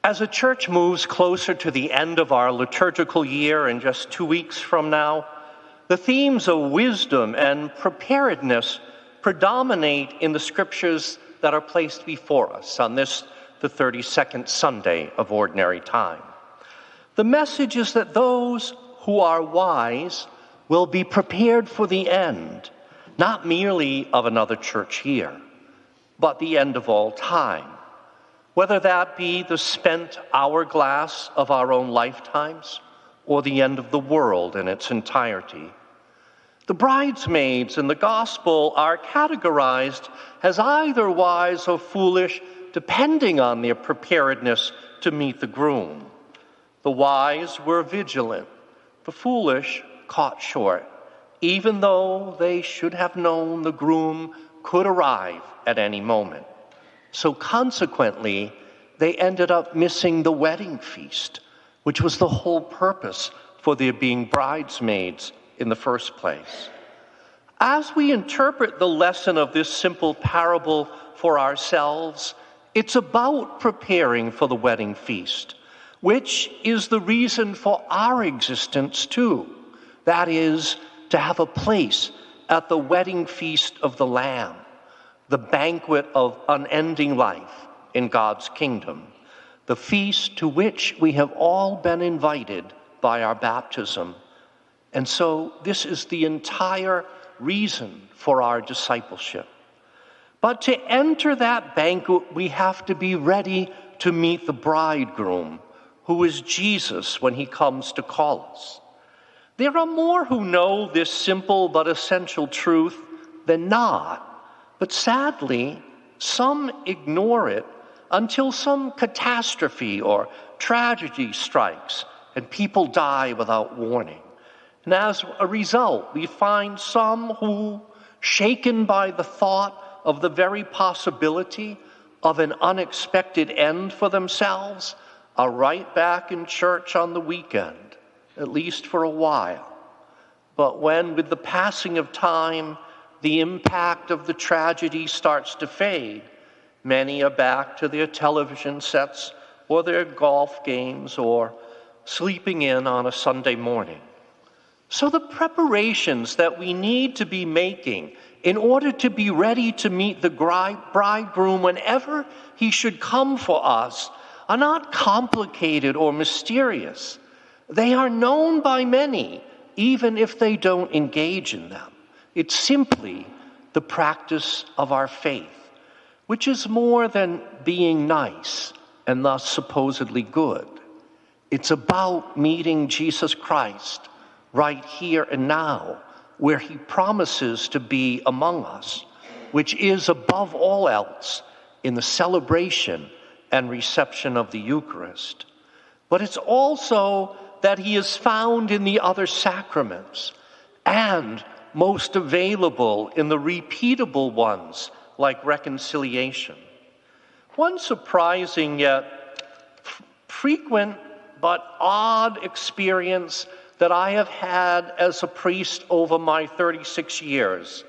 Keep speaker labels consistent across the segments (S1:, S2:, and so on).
S1: As a church moves closer to the end of our liturgical year in just 2 weeks from now, the themes of wisdom and preparedness predominate in the scriptures that are placed before us on this, the 32nd Sunday of Ordinary Time. The message is that those who are wise will be prepared for the end, not merely of another church year, but the end of all time. Whether that be the spent hourglass of our own lifetimes or the end of the world in its entirety. The bridesmaids in the gospel are categorized as either wise or foolish, depending on their preparedness to meet the groom. The wise were vigilant, the foolish caught short, even though they should have known the groom could arrive at any moment. So consequently, they ended up missing the wedding feast, which was the whole purpose for their being bridesmaids in the first place. As we interpret the lesson of this simple parable for ourselves, it's about preparing for the wedding feast, which is the reason for our existence too. That is, to have a place at the wedding feast of the Lamb, the banquet of unending life in God's kingdom, the feast to which we have all been invited by our baptism. And so this is the entire reason for our discipleship. But to enter that banquet, we have to be ready to meet the bridegroom, who is Jesus when he comes to call us. There are more who know this simple but essential truth than not. But sadly, some ignore it until some catastrophe or tragedy strikes and people die without warning. And as a result, we find some who, shaken by the thought of the very possibility of an unexpected end for themselves, are right back in church on the weekend, at least for a while. But when, with the passing of time, the impact of the tragedy starts to fade, many are back to their television sets or their golf games or sleeping in on a Sunday morning. So the preparations that we need to be making in order to be ready to meet the bridegroom whenever he should come for us are not complicated or mysterious. They are known by many, even if they don't engage in them. It's simply the practice of our faith, which is more than being nice and thus supposedly good. It's about meeting Jesus Christ right here and now, where he promises to be among us, which is above all else in the celebration and reception of the Eucharist. But it's also that he is found in the other sacraments and most available in the repeatable ones like reconciliation. One surprising yet frequent but odd experience that I have had as a priest over my 36 years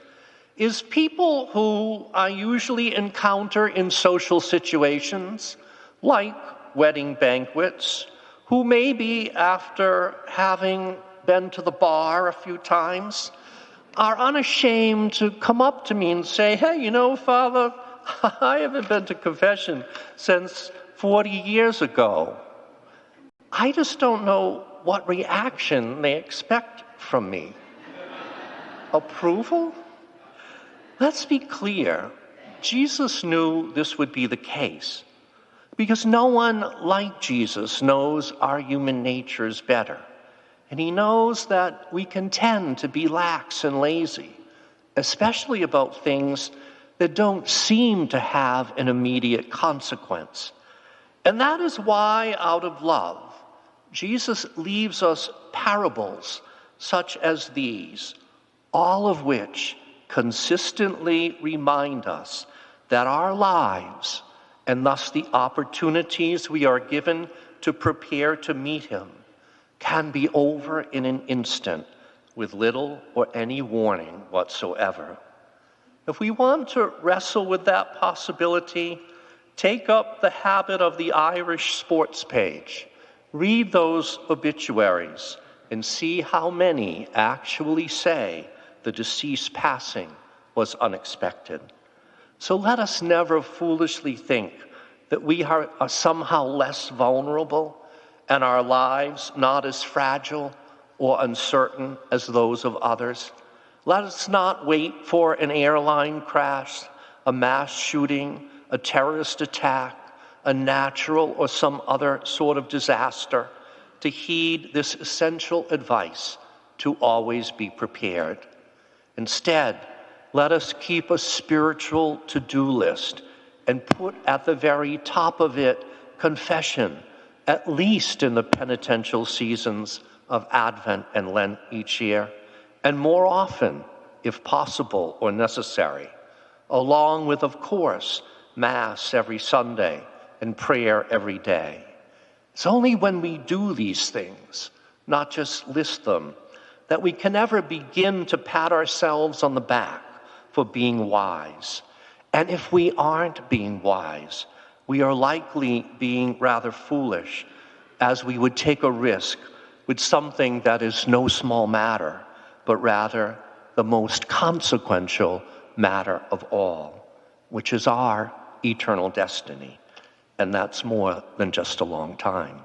S1: is people who I usually encounter in social situations like wedding banquets, who maybe after having been to the bar a few times are unashamed to come up to me and say, "Hey, you know, Father, I haven't been to confession since 40 years ago." I just don't know what reaction they expect from me. Approval? Let's be clear. Jesus knew this would be the case because no one like Jesus knows our human natures better. And he knows that we can tend to be lax and lazy, especially about things that don't seem to have an immediate consequence. And that is why, out of love, Jesus leaves us parables such as these, all of which consistently remind us that our lives, and thus the opportunities we are given to prepare to meet him, can be over in an instant with little or any warning whatsoever. If we want to wrestle with that possibility, Take up the habit of the Irish sports page. Read those obituaries and see how many actually say the deceased passing was unexpected. So let us never foolishly think that we are somehow less vulnerable and our lives not as fragile or uncertain as those of others. Let us not wait for an airline crash, a mass shooting, a terrorist attack, a natural or some other sort of disaster to heed this essential advice to always be prepared. Instead, let us keep a spiritual to-do list and put at the very top of it confession, at least in the penitential seasons of Advent and Lent each year, and more often, if possible or necessary, along with, of course, Mass every Sunday and prayer every day. It's only when we do these things, not just list them, that we can ever begin to pat ourselves on the back for being wise. And if we aren't being wise, we are likely being rather foolish, as we would take a risk with something that is no small matter, but rather the most consequential matter of all, which is our eternal destiny. And that's more than just a long time.